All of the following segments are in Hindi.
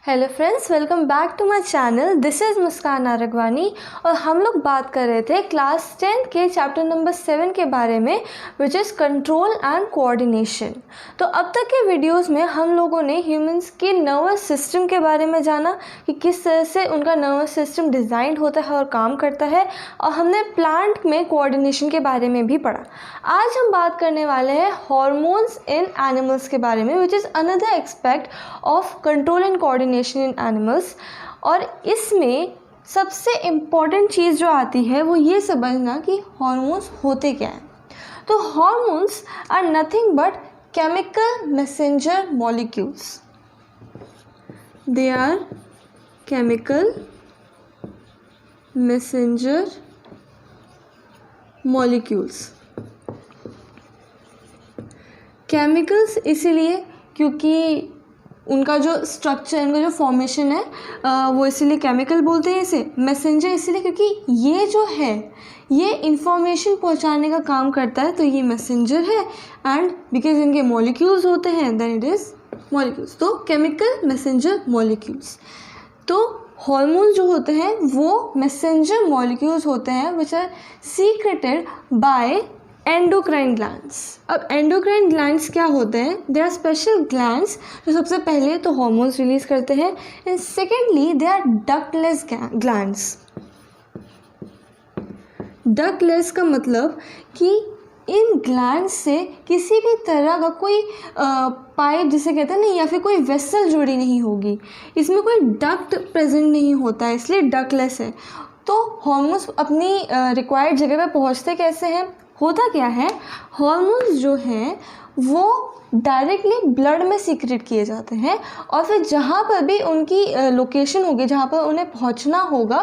Hello friends, welcome back to my channel. This is Muskan Nargwani और हम लोग बात कर रहे थे क्लास 10 के चैप्टर नंबर 7 के बारे में, which is control and coordination. तो अब तक के वीडियोस में हम लोगों ने ह्यूमंस के नर्वस सिस्टम के बारे में जाना कि किस तरह से उनका नर्वस सिस्टम डिज़ाइन होता है और काम करता है, और हमने प्लांट में कोऑर्डिनेशन के बारे में भी पढ़ा। आज हम बात करने वाले हैं हॉर्मोन्स इन एनिमल्स के बारे में, which is another aspect of control and coordination in animals. और इसमें सबसे इम्पॉर्टेंट चीज़ जो आती है वो ये समझना कि हॉर्मोन्स होते क्या हैं। तो hormones are nothing but chemical messenger molecules. They are chemical messenger molecules. Chemicals इसीलिए क्योंकि उनका जो स्ट्रक्चर, उनका जो फॉर्मेशन है वो इसीलिए केमिकल बोलते हैं इसे। मैसेंजर इसीलिए क्योंकि ये जो है ये इंफॉर्मेशन पहुंचाने का काम करता है, तो ये मैसेंजर है। एंड बिकॉज इनके मॉलिक्यूल्स होते हैं देन इट इज़ मॉलिक्यूल्स। तो केमिकल मैसेंजर मॉलिक्यूल्स। तो हार्मोन जो होते हैं वो मैसेंजर मॉलिक्यूल्स होते हैं which are secreted by endocrine glands. अब एंडोक्राइन ग्लैंड्स क्या होते हैं? दे आर स्पेशल ग्लैंड्स जो सबसे पहले तो हार्मोन्स रिलीज करते हैं, and secondly they are ductless glands. Ductless का मतलब कि इन ग्लैंड्स से किसी भी तरह का कोई पाइप जिसे कहते हैं ना, या फिर कोई वेसल जुड़ी नहीं होगी, इसमें कोई डक्ट प्रेजेंट नहीं होता है, इसलिए डक्टलेस है। तो हार्मोन्स अपनी रिक्वायर्ड जगह पे पहुंचते कैसे हैं? होता क्या है, हार्मोन्स जो हैं वो डायरेक्टली ब्लड में सीक्रेट किए जाते हैं, और फिर जहाँ पर भी उनकी लोकेशन होगी, जहाँ पर उन्हें पहुँचना होगा,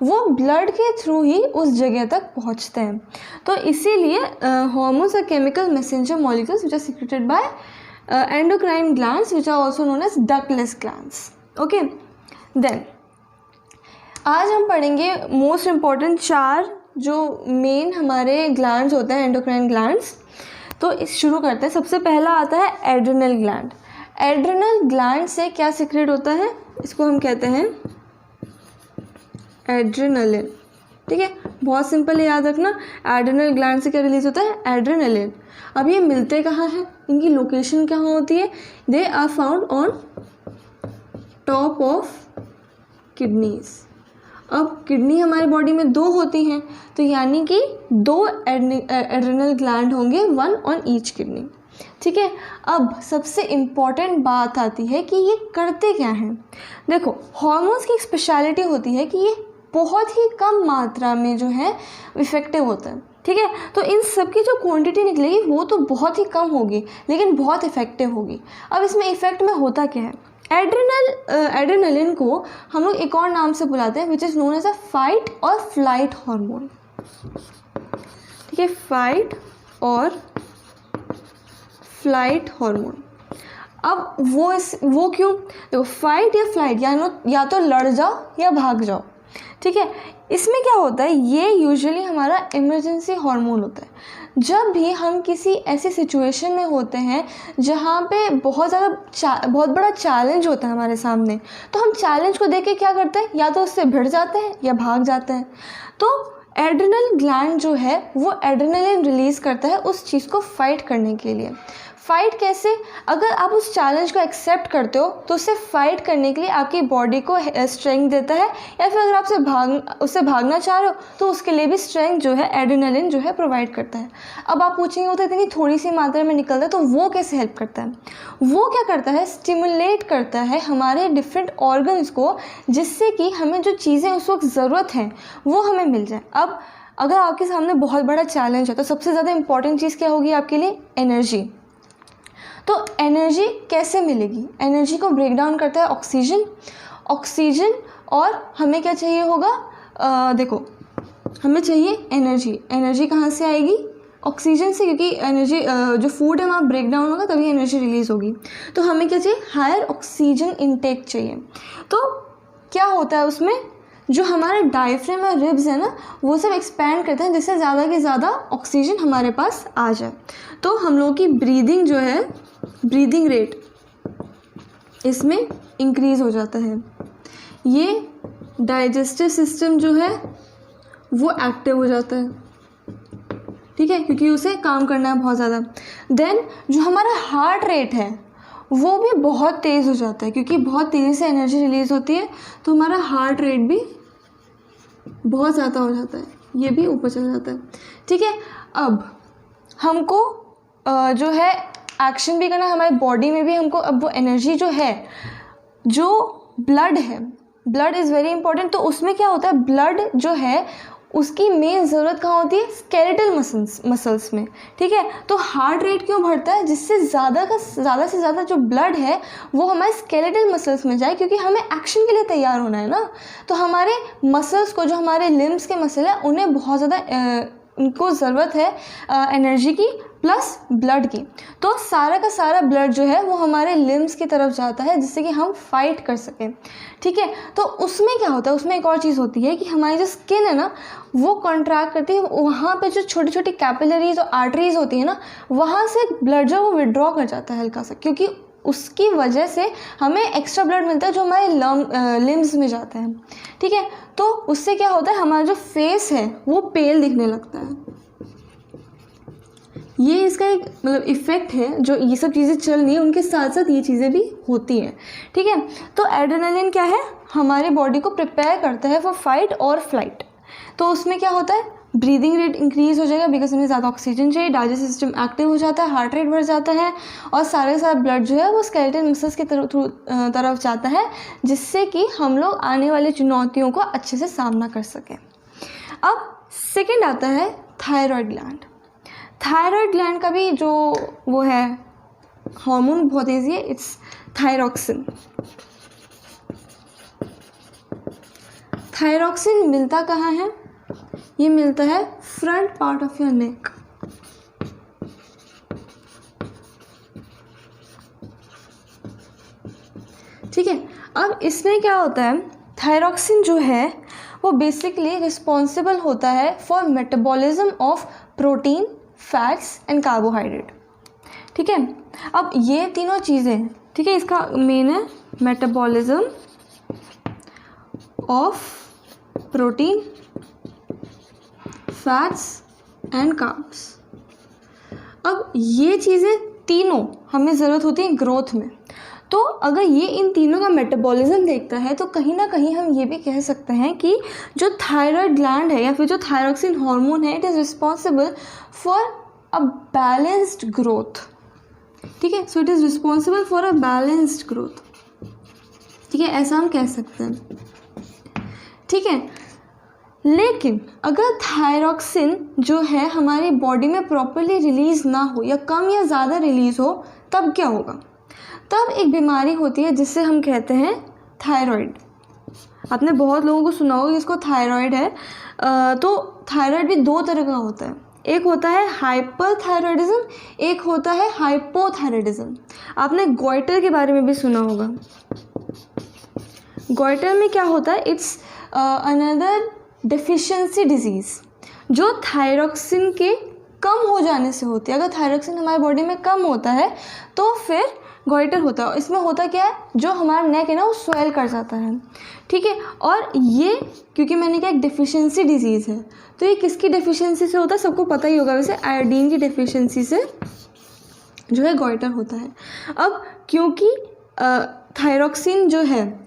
वो ब्लड के थ्रू ही उस जगह तक पहुँचते हैं। तो इसीलिए hormones are chemical messenger molecules which are secreted by endocrine glands which are also known as ductless glands. Okay, then आज हम पढ़ेंगे मोस्ट इम्पॉर्टेंट 4 जो मेन हमारे ग्लैंड्स होते हैं, एंडोक्राइन ग्लैंड्स। तो इस शुरू करते हैं। सबसे पहला आता है एड्रिनल ग्लैंड। एड्रिनल ग्लैंड से क्या सीक्रेट होता है? इसको हम कहते हैं एड्रेनलिन। ठीक है, बहुत सिंपल है, याद रखना। एड्रिनल ग्लैंड से क्या रिलीज होता है? एड्रेनलिन। अब ये मिलते कहाँ हैं? इनकी लोकेशन कहाँ होती है? They are found on top of kidneys. अब किडनी हमारी बॉडी में 2 होती हैं, तो यानी कि 2 एड्रिनल ग्लैंड होंगे, 1 ऑन ईच किडनी। ठीक है, अब सबसे इम्पॉर्टेंट बात आती है कि ये करते क्या हैं। देखो, हार्मोन्स की एक स्पेशलिटी होती है कि ये बहुत ही कम मात्रा में जो है इफेक्टिव होता है। ठीक है, तो इन सब की जो क्वांटिटी निकलेगी वो तो बहुत ही कम होगी, लेकिन बहुत इफेक्टिव होगी। अब इसमें इफेक्ट में होता क्या है? एड्रेनलिन को हम लोग एक और नाम से बुलाते हैं which is known as a fight और फ्लाइट हार्मोन। ठीक है, फाइट और फ्लाइट हार्मोन। अब वो क्यों? देखो, फाइट या फ्लाइट या तो लड़ जाओ या भाग जाओ। ठीक है, इसमें क्या होता है, ये यूजुअली हमारा इमरजेंसी हार्मोन होता है। जब भी हम किसी ऐसी सिचुएशन में होते हैं जहाँ पे बहुत बड़ा चैलेंज होता है हमारे सामने, तो हम चैलेंज को देख के क्या करते हैं? या तो उससे भिड़ जाते हैं या भाग जाते हैं। तो एड्रिनल ग्लैंड जो है वो एड्रेनलिन रिलीज़ करता है उस चीज़ को फाइट करने के लिए। फाइट कैसे? अगर आप उस चैलेंज को एक्सेप्ट करते हो तो उससे फाइट करने के लिए आपकी बॉडी को स्ट्रेंथ देता है, या फिर अगर आप उससे भागना चाह रहे हो तो उसके लिए भी स्ट्रेंथ जो है एड्रेनलिन जो है प्रोवाइड करता है। अब आप पूछेंगे वो तो इतनी थोड़ी सी मात्रा में निकलता है, तो वो कैसे हेल्प करता है? वो क्या करता है? स्टिमुलेट करता है हमारे डिफरेंट ऑर्गन्स को, जिससे कि हमें जो चीज़ें उस वक्त ज़रूरत हैं वो हमें मिल जाए। अब अगर आपके सामने बहुत बड़ा चैलेंज है तो सबसे ज़्यादा इंपॉर्टेंट चीज़ क्या होगी आपके लिए? एनर्जी। तो एनर्जी कैसे मिलेगी? एनर्जी को ब्रेक डाउन करता है ऑक्सीजन। और हमें क्या चाहिए होगा? देखो, हमें चाहिए एनर्जी। एनर्जी कहाँ से आएगी? ऑक्सीजन से, क्योंकि एनर्जी जो फूड है वहाँ ब्रेक डाउन होगा तभी एनर्जी रिलीज होगी। तो हमें क्या चाहिए? हायर ऑक्सीजन इनटेक चाहिए। तो क्या होता है उसमें? जो हमारा डायफ्राम और रिब्स है ना, वो सब एक्सपैंड करते हैं जिससे ज़्यादा से ज़्यादा ऑक्सीजन हमारे पास आ जाए। तो हम लोग की ब्रीदिंग जो है, ब्रीदिंग रेट इसमें इंक्रीज़ हो जाता है। ये डाइजेस्टिव सिस्टम जो है वो एक्टिव हो जाता है, ठीक है, क्योंकि उसे काम करना है बहुत ज़्यादा। देन जो हमारा हार्ट रेट है वो भी बहुत तेज़ हो जाता है, क्योंकि बहुत तेज़ी से एनर्जी रिलीज़ होती है तो हमारा हार्ट रेट भी बहुत ज़्यादा हो जाता है, ये भी ऊपर चला जाता है, ठीक है। अब हमको जो है एक्शन भी करना है हमारी बॉडी में भी, हमको अब वो एनर्जी जो है, जो ब्लड है, ब्लड इज़ वेरी इंपॉर्टेंट। तो उसमें क्या होता है, ब्लड जो है उसकी मेन ज़रूरत कहाँ होती है, स्केलेटल मसल्स में, ठीक है। तो हार्ट रेट क्यों बढ़ता है, जिससे ज़्यादा से ज़्यादा जो ब्लड है वो हमारे स्केलेटल मसल्स में जाए, क्योंकि हमें एक्शन के लिए तैयार होना है ना। तो हमारे मसल्स को, जो हमारे लिम्स के मसल है, उन्हें बहुत ज़्यादा उनको ज़रूरत है एनर्जी की प्लस ब्लड की। तो सारा का सारा ब्लड जो है वो हमारे लिम्स की तरफ जाता है, जिससे कि हम फाइट कर सकें, ठीक है। तो उसमें क्या होता है, उसमें एक और चीज़ होती है कि हमारी जो स्किन है ना वो कॉन्ट्रैक्ट करती है, वहाँ पे जो छोटी छोटी कैपिलरीज और आर्टरीज होती है ना, वहाँ से ब्लड जो वो विड्रॉ कर जाता है हल्का सा, क्योंकि उसकी वजह से हमें एक्स्ट्रा ब्लड मिलता है जो हमारे लिम्स में जाता है, ठीक है। तो उससे क्या होता है, हमारा जो फेस है वो पेल दिखने लगता है। ये इसका एक मतलब इफ़ेक्ट है, जो ये सब चीज़ें चल रही हैं उनके साथ साथ ये चीज़ें भी होती हैं, ठीक है। तो एड्रेनलिन क्या है, हमारे बॉडी को प्रिपेयर करता है फॉर फाइट और फ्लाइट। तो उसमें क्या होता है, ब्रीदिंग रेट इंक्रीज़ हो जाएगा, बिकॉज हमें ज़्यादा ऑक्सीजन चाहिए, डाइजेस्टिव सिस्टम एक्टिव हो जाता है, हार्ट रेट बढ़ जाता है, और सारे सारा ब्लड जो है वो स्केलेटल मसल्स की तरफ जाता है, जिससे कि हम लोग आने वाली चुनौतियों को अच्छे से सामना कर सकें। अब सेकेंड आता है थायराइड ग्लैंड। थायराइड ग्लैंड का भी जो वो है हार्मोन बहुत ईजी है, इट्स थायरॉक्सिन। थायरॉक्सिन मिलता कहाँ है, ये मिलता है front part of your neck, ठीक है। अब इसमें क्या होता है, थायरॉक्सिन जो है वो बेसिकली रिस्पॉन्सिबल होता है for metabolism of protein, fats and carbohydrate, ठीक है। अब ये तीनों चीज़ें, ठीक है, इसका मेन है metabolism of protein, fats and carbs. अब ये चीज़ें तीनों हमें ज़रूरत होती है ग्रोथ में। तो अगर ये इन तीनों का मेटाबॉलिज्म देखता है तो कहीं ना कहीं हम ये भी कह सकते हैं कि जो थायराइड ग्लैंड है या फिर जो थायरॉक्सिन हार्मोन है, it is responsible for a balanced growth, ठीक है। So it is responsible for a balanced growth, ठीक है, ऐसा हम कह सकते हैं, ठीक है। लेकिन अगर थायरॉक्सिन जो है हमारी बॉडी में प्रॉपरली रिलीज़ ना हो या कम या ज़्यादा रिलीज़ हो, तब क्या होगा, तब एक बीमारी होती है जिससे हम कहते हैं थायराइड। आपने बहुत लोगों को सुना होगा जिसको थायराइड है। तो थायराइड भी दो तरह का होता है, एक होता है हाइपरथायराइडिज्म, एक होता है हाइपोथायराइडिज्म। आपने गॉइटर के बारे में भी सुना होगा। गॉइटर में क्या होता है, इट्स अनदर डेफिशिएंसी डिजीज़ जो थायरॉक्सिन के कम हो जाने से होती है। अगर थायरॉक्सिन हमारे बॉडी में कम होता है तो फिर गॉइटर होता है। इसमें होता क्या है, जो हमारा नेक है ना वो स्वेल कर जाता है, ठीक है। और ये क्योंकि मैंने कहा एक डेफिशिएंसी डिजीज़ है, तो ये किसकी डेफिशिएंसी से होता है, सबको पता ही होगा वैसे, आयोडीन की डेफिशिएंसी से जो है गॉइटर होता है। अब क्योंकि थायरॉक्सिन जो है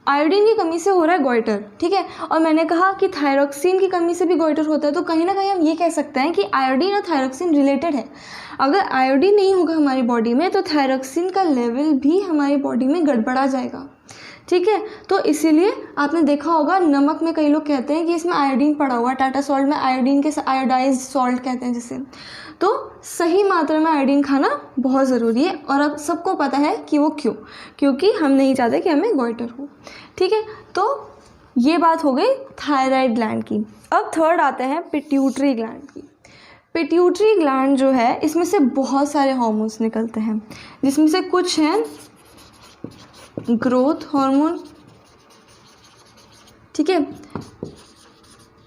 आयोडीन की कमी से हो रहा है गॉइटर, ठीक है, और मैंने कहा कि थायरॉक्सिन की कमी से भी गॉइटर होता है, तो कहीं ना कहीं हम ये कह सकते हैं कि आयोडीन और थायरॉक्सिन रिलेटेड है। अगर आयोडीन नहीं होगा हमारी बॉडी में तो थायरॉक्सिन का लेवल भी हमारी बॉडी में गड़बड़ा जाएगा, ठीक है। तो इसीलिए आपने देखा होगा नमक में कई लोग कहते हैं कि इसमें आयोडीन पड़ा हुआ है, टाटा सॉल्ट में आयोडीन के आयोडाइज्ड सॉल्ट कहते हैं जिसे। तो सही मात्रा में आयोडीन खाना बहुत ज़रूरी है, और अब सबको पता है कि वो क्योंकि हम नहीं चाहते कि हमें गॉइटर हो, ठीक है। तो ये बात हो गई थायराइड ग्लैंड की। अब थर्ड आते हैं पिट्यूटरी ग्लैंड की। पिट्यूटरी ग्लैंड जो है इसमें से बहुत सारे हार्मोन्स निकलते हैं, जिसमें से कुछ हैं ग्रोथ हार्मोन, ठीक है,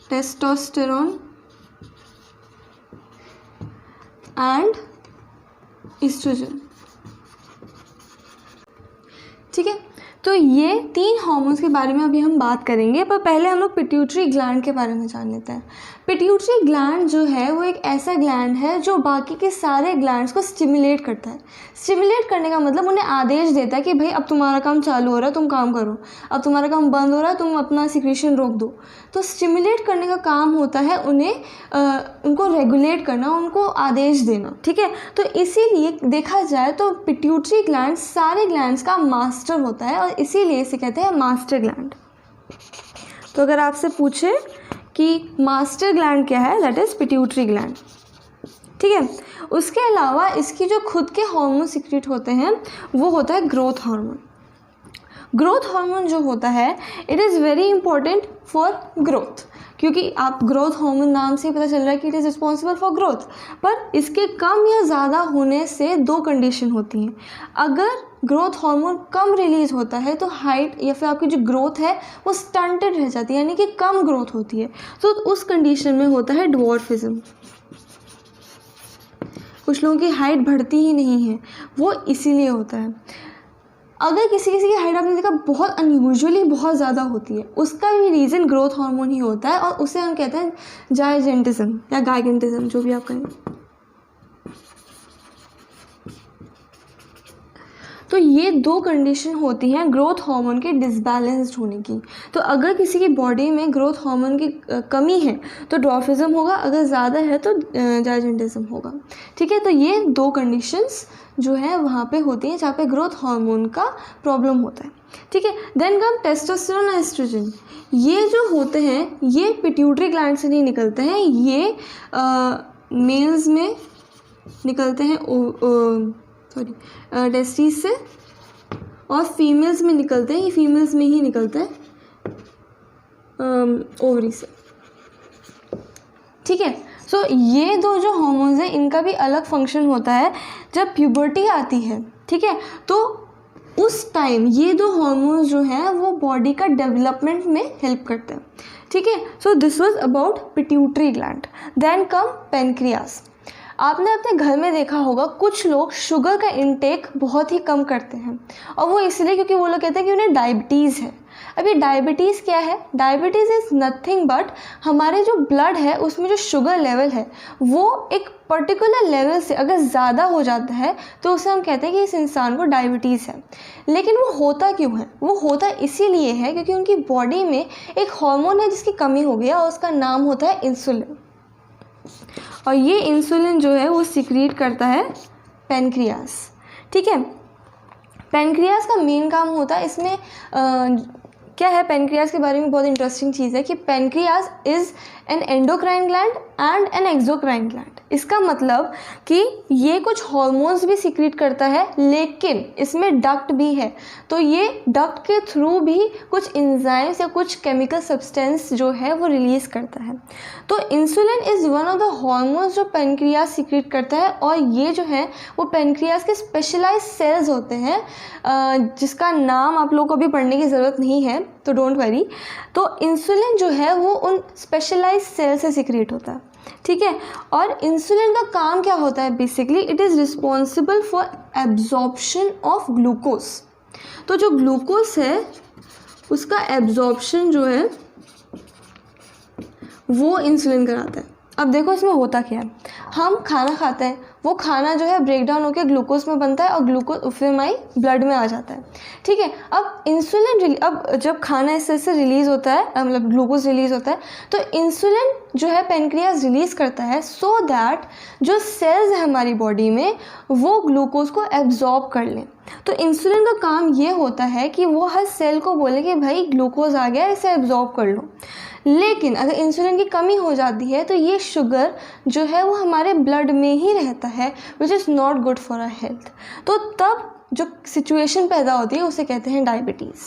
टेस्टोस्टेरोन एंड एस्ट्रोजन। ठीक है, तो ये 3 हार्मोन्स के बारे में अभी हम बात करेंगे, पर पहले हम लोग पिट्यूटरी ग्लैंड के बारे में जान लेते हैं। पिट्यूटरी ग्लैंड जो है वो एक ऐसा ग्लैंड है जो बाकी के सारे ग्लैंड्स को स्टिमुलेट करता है। स्टिमुलेट करने का मतलब उन्हें आदेश देता है कि भाई अब तुम्हारा काम चालू हो रहा है, तुम काम करो, अब तुम्हारा काम बंद हो रहा है, तुम अपना सिक्रीशन रोक दो। तो स्टिमुलेट करने का काम होता है उन्हें उनको रेगुलेट करना, उनको आदेश देना। ठीक है, तो इसीलिए देखा जाए तो पिट्यूटरी ग्लैंड सारे ग्लैंड्स का मास्टर होता है और इसीलिए इसे कहते हैं मास्टर ग्लैंड। तो अगर आपसे पूछे कि मास्टर ग्लैंड क्या है, दैट इज़ पिट्यूटरी ग्लैंड। ठीक है, उसके अलावा इसकी जो खुद के हार्मोन सिक्रीट होते हैं वो होता है ग्रोथ हार्मोन। ग्रोथ हार्मोन जो होता है it is very important for growth, क्योंकि आप ग्रोथ हार्मोन नाम से ही पता चल रहा है कि it is responsible for growth. पर इसके कम या ज़्यादा होने से 2 कंडीशन होती हैं। अगर ग्रोथ हार्मोन कम रिलीज़ होता है तो हाइट या फिर आपकी जो ग्रोथ है वो स्टंटेड रह जाती है, यानी कि कम ग्रोथ होती है। तो उस कंडीशन में होता है ड्वार्फिज्म। कुछ लोगों की हाइट बढ़ती ही नहीं है, वो इसीलिए होता है। अगर किसी की हाइट आपने देखा बहुत अनयूजुअली बहुत ज़्यादा होती है, उसका भी रीज़न ग्रोथ हार्मोन ही होता है और उसे हम कहते हैं जायजेंटिज्म या गाइगेंटिज्म, जो भी आप कहें। तो ये 2 कंडीशन होती हैं ग्रोथ हार्मोन के डिसबैलेंस्ड होने की। तो अगर किसी की बॉडी में ग्रोथ हार्मोन की कमी है तो ड्वार्फिज्म होगा, अगर ज़्यादा है तो जायजेंटिज्म होगा। ठीक है, तो ये 2 कंडीशंस जो है वहाँ पे होती हैं जहाँ पे ग्रोथ हार्मोन का प्रॉब्लम होता है। ठीक है, देन कम टेस्टोस्टेरोन और एस्ट्रोजन। ये जो होते हैं ये पिट्यूटरी ग्लैंड से नहीं निकलते हैं, ये मेल्स में निकलते हैं टेस्टिस से, और फीमेल्स में निकलते हैं, ये फीमेल्स में ही निकलते हैं ओवरी से। ठीक है, सो ये 2 जो हार्मोन्स हैं इनका भी अलग फंक्शन होता है जब प्यूबर्टी आती है। ठीक है, तो उस टाइम ये 2 हार्मोन्स जो हैं वो बॉडी का डेवलपमेंट में हेल्प करते हैं। ठीक है, so this was about pituitary gland. Then come pancreas. आपने अपने घर में देखा होगा कुछ लोग शुगर का इंटेक बहुत ही कम करते हैं, और वो इसलिए क्योंकि वो लोग कहते हैं कि उन्हें डायबिटीज़ है। अब ये डायबिटीज़ क्या है? डायबिटीज़ इज़ नथिंग बट हमारे जो ब्लड है उसमें जो शुगर लेवल है वो एक पर्टिकुलर लेवल से अगर ज़्यादा हो जाता है तो उसे हम कहते हैं कि इस इंसान को डायबिटीज़ है। लेकिन वो होता क्यों है? वो होता इसीलिए है क्योंकि उनकी बॉडी में एक हार्मोन है जिसकी कमी हो गई है और उसका नाम होता है इंसुलिन। और ये इंसुलिन जो है वो सिक्रीट करता है पेनक्रियास। ठीक है, पेनक्रियास का मेन काम होता है इसमें क्या है, पेनक्रियास के बारे में बहुत इंटरेस्टिंग चीज़ है कि pancreas is an endocrine gland and an exocrine gland. इसका मतलब कि ये कुछ हार्मोन्स भी सिक्रीट करता है लेकिन इसमें डक्ट भी है, तो ये डक्ट के थ्रू भी कुछ एंजाइम्स या कुछ केमिकल सब्सटेंस जो है वो रिलीज़ करता है। तो insulin is one of the hormones जो पेनक्रियास सिक्रीट करता है, और ये जो है वो पेनक्रियास के स्पेशलाइज्ड सेल्स होते हैं जिसका नाम आप लोगों को भी पढ़ने की ज़रूरत नहीं है, तो डोंट वरी। तो इंसुलिन जो है वो उन स्पेशलाइज्ड सेल से सिक्रीट होता है। ठीक है, और इंसुलिन का काम क्या होता है? Basically it is responsible for absorption of glucose. तो जो ग्लूकोज है उसका एब्जॉर्प्शन जो है वो इंसुलिन कराता है। अब देखो इसमें होता क्या है, हम खाना खाते हैं, वो खाना जो है ब्रेक डाउन होकर ग्लूकोज में बनता है और ग्लूकोज फिर हमारी ब्लड में आ जाता है। ठीक है, अब इंसुलिन अब जब खाना इस तरह से रिलीज़ होता है, मतलब ग्लूकोज रिलीज़ होता है, तो इंसुलिन जो है पेनक्रियास रिलीज़ करता है सो दैट जो सेल्स है हमारी बॉडी में वो ग्लूकोज को एब्जॉर्ब कर लें। तो इंसुलिन का काम ये होता है कि वो हर सेल को बोले कि भाई ग्लूकोज आ गया, इसे एब्जॉर्ब कर लो। लेकिन अगर इंसुलिन की कमी हो जाती है तो ये शुगर जो है वो हमारे ब्लड में ही रहता है, which is not good for our health. तो तब जो सिचुएशन पैदा होती है उसे कहते हैं डायबिटीज़।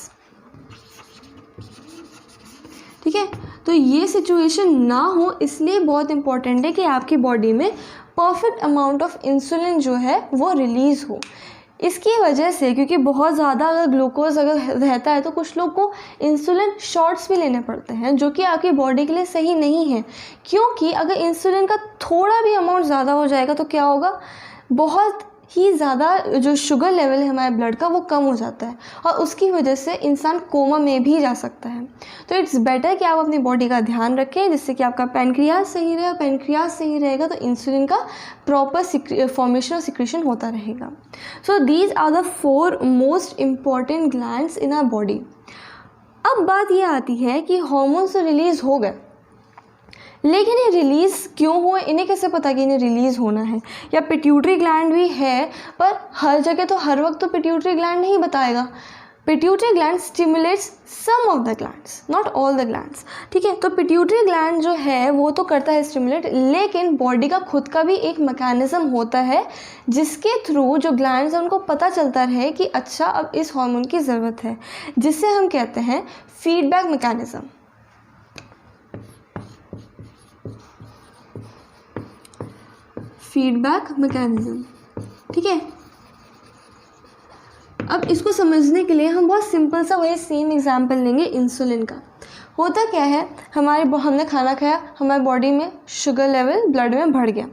ठीक है, तो ये सिचुएशन ना हो इसलिए बहुत इंपॉर्टेंट है कि आपकी बॉडी में परफेक्ट अमाउंट ऑफ इंसुलिन जो है वो रिलीज़ हो। इसकी वजह से क्योंकि बहुत ज़्यादा अगर ग्लूकोज अगर रहता है तो कुछ लोग को इंसुलिन शॉट्स भी लेने पड़ते हैं जो कि आपकी बॉडी के लिए सही नहीं है, क्योंकि अगर इंसुलिन का थोड़ा भी अमाउंट ज़्यादा हो जाएगा तो क्या होगा, बहुत ही ज़्यादा जो शुगर लेवल है हमारे ब्लड का वो कम हो जाता है और उसकी वजह से इंसान कोमा में भी जा सकता है। तो इट्स बेटर कि आप अपनी बॉडी का ध्यान रखें जिससे कि आपका पैनक्रियाज सही रहे, और पैनक्रियाज सही रहेगा तो इंसुलिन का प्रॉपर फॉर्मेशन और सिक्रेशन होता रहेगा। So these are the 4 most important glands in our body. अब बात ये आती है कि हार्मोन्स तो रिलीज़ हो गए, लेकिन ये रिलीज़ क्यों हुए, इन्हें कैसे पता कि इन्हें रिलीज़ होना है। या पिट्यूटरी ग्लैंड भी है, पर हर जगह तो हर वक्त तो पिट्यूटरी ग्लैंड नहीं बताएगा। Pituitary gland stimulates some of the glands, not all the glands, ठीक है। तो पिट्यूटरी ग्लैंड जो है वो तो करता है स्टिमुलेट, लेकिन बॉडी का खुद का भी एक मैकेनिज्म होता है जिसके थ्रू जो ग्लैंड्स हैं उनको पता चलता रहे कि अच्छा अब इस हार्मोन की ज़रूरत है, जिसे हम कहते हैं फीडबैक मैकेनिज्म। फीडबैक मैकेनिज्म, ठीक है। अब इसको समझने के लिए हम बहुत सिंपल सा वही सेम एग्जांपल लेंगे इंसुलिन का। होता क्या है, हमने खाना खाया, हमारे बॉडी में शुगर लेवल ब्लड में बढ़ गया,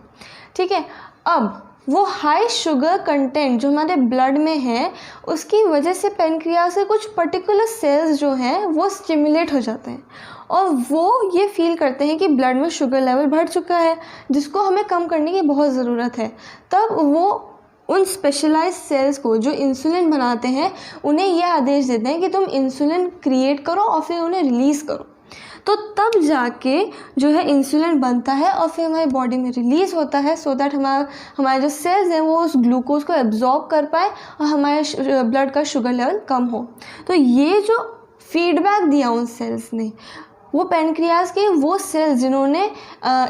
ठीक है। अब वो हाई शुगर कंटेंट जो हमारे ब्लड में है उसकी वजह से पैनक्रियाज से कुछ पर्टिकुलर सेल्स जो हैं वो स्टिमुलेट हो जाते हैं और वो ये फील करते हैं कि ब्लड में शुगर लेवल बढ़ चुका है जिसको हमें कम करने की बहुत ज़रूरत है। तब वो उन स्पेशलाइज्ड सेल्स को जो इंसुलिन बनाते हैं उन्हें यह आदेश देते हैं कि तुम इंसुलिन क्रिएट करो और फिर उन्हें रिलीज़ करो। तो तब जाके जो है इंसुलिन बनता है और फिर हमारी बॉडी में रिलीज़ होता है, सो दैट हमारे जो सेल्स हैं वो उस ग्लूकोज को एब्जॉर्ब कर पाए और हमारे ब्लड का शुगर लेवल कम हो। तो ये जो फीडबैक दिया उन सेल्स ने, वो पैनक्रियाज के वो सेल्स जिन्होंने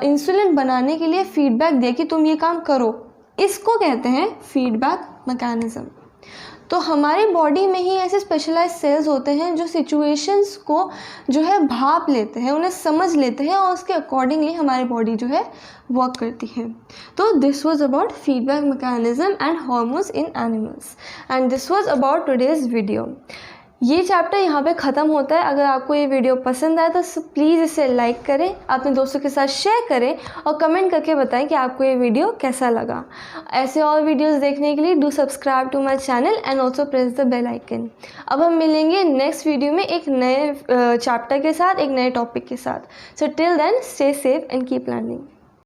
इंसुलिन बनाने के लिए फीडबैक दिया कि तुम ये काम करो, इसको कहते हैं फीडबैक मैकेनिज्म। तो हमारी बॉडी में ही ऐसे स्पेशलाइज्ड सेल्स होते हैं जो सिचुएशंस को जो है भाप लेते हैं, उन्हें समझ लेते हैं और उसके अकॉर्डिंगली हमारी बॉडी जो है वर्क करती है। तो this was about feedback mechanism and hormones in animals and this was about today's video. ये चैप्टर यहाँ पे ख़त्म होता है। अगर आपको ये वीडियो पसंद आए तो प्लीज़ इसे लाइक करें, अपने दोस्तों के साथ शेयर करें और कमेंट करके बताएं कि आपको ये वीडियो कैसा लगा। ऐसे और वीडियोस देखने के लिए do subscribe to my channel and also press the bell icon. अब हम मिलेंगे नेक्स्ट वीडियो में एक नए चैप्टर के साथ, एक नए टॉपिक के साथ। So till then stay safe and keep learning.